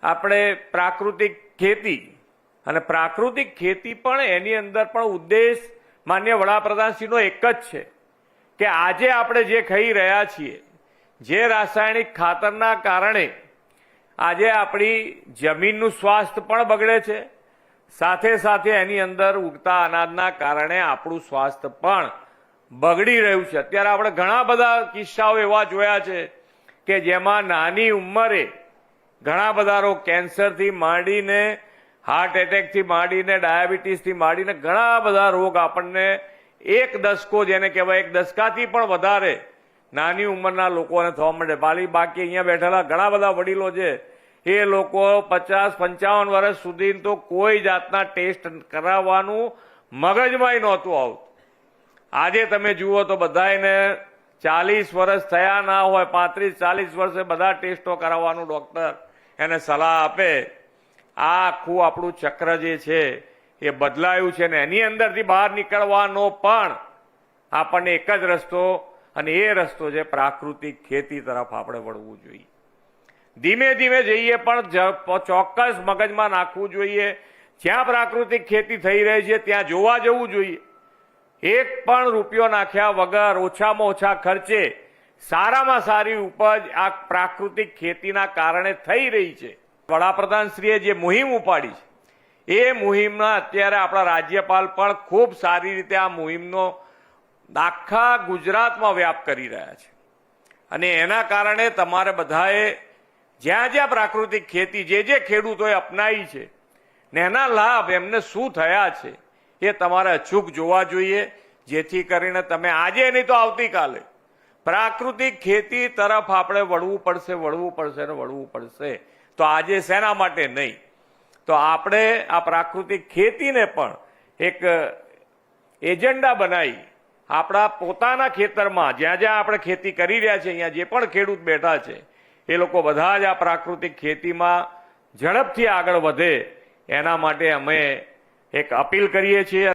આપણે પ્રાકૃતિક ખેતી અને પ્રાકૃતિક ખેતી પણ એની અંદર પણ ઉદ્દેશ માન્ય વડાપ્રધાનશ્રીનો એક જ છે કે આજે આપણે જે ખાઈ રહ્યા છીએ, જે રાસાયણિક ખાતરના કારણે આજે આપણી જમીનનું સ્વાસ્થ્ય પણ બગડે છે, સાથે સાથે એની અંદર ઉગતા અનાજના કારણે આપણું સ્વાસ્થ્ય પણ બગડી રહ્યું છે. અત્યારે આપણે ઘણા બધા કિસ્સાઓ એવા જોયા છે કે જેમાં નાની ઉંમરે ઘણા બધા રોગ, કેન્સરથી માંડીને હાર્ટ એટેકથી માંડીને ડાયાબિટીસથી માંડીને ઘણા બધા રોગ આપણને એક દશકો, જેને કહેવાય એક દશકાથી પણ વધારે નાની ઉંમરના લોકોને થવા માંડે. બાકી અહીંયા બેઠેલા ઘણા બધા વડીલો છે, એ લોકો 50-55 વર્ષ સુધી તો કોઈ જાતના ટેસ્ટ કરાવવાનું મગજમાંય નહોતું આવતું. આજે તમે જુઓ તો બધાને 40 વર્ષ થયા ના હોય, 35-40 વર્ષે બધા ટેસ્ટો કરાવવાનું ડોક્ટર એને સલાહ આપે. આ આખું આપણું ચક્ર જે છે એ બદલાયું છે ને એની અંદરથી બહાર નીકળવાનો પણ આપણને એક જ રસ્તો, અને એ રસ્તો છે પ્રાકૃતિક ખેતી તરફ આપણે વળવું જોઈએ. ધીમે ધીમે જઈએ પણ ચોક્કસ મગજમાં નાખવું જોઈએ. જ્યાં પ્રાકૃતિક ખેતી થઈ રહી છે ત્યાં જોવા જવું જોઈએ. એક પણ રૂપિયો નાખ્યા વગર ઓછામાં ઓછા ખર્ચે સારામાં સારી ઉપજ આ પ્રાકૃતિક ખેતીના કારણે થઈ રહી છે. વડાપ્રધાનશ્રીએ જે મુહિમ ઉપાડી છે એ મુહિમના અત્યારે આપણા રાજ્યપાલ પણ ખૂબ સારી રીતે આ મુહિમનો આખા ગુજરાતમાં વ્યાપ કરી રહ્યા છે. અને એના કારણે તમારે બધાએ જ્યાં જ્યાં પ્રાકૃતિક ખેતી જે ખેડૂતોએ અપનાવી છે ને એના લાભ એમને શું થયા છે એ તમારે અચૂક જોવા જોઈએ, જેથી કરીને તમે આજે નહીં તો આવતીકાલે પ્રાકૃતિક ખેતી તરફ આપણે વળવું પડશે. તો આજે શેના માટે નહીં, તો આપણે આ પ્રાકૃતિક ખેતીને પણ એક એજન્ડા બનાવી આપણા પોતાના ખેતરમાં જ્યાં જ્યાં આપણે ખેતી કરી રહ્યા છીએ, અહીંયા જે પણ ખેડૂત બેઠા છે એ લોકો બધા જ આ પ્રાકૃતિક ખેતીમાં ઝડપથી આગળ વધે એના માટે અમે એક અપીલ કરીએ છીએ.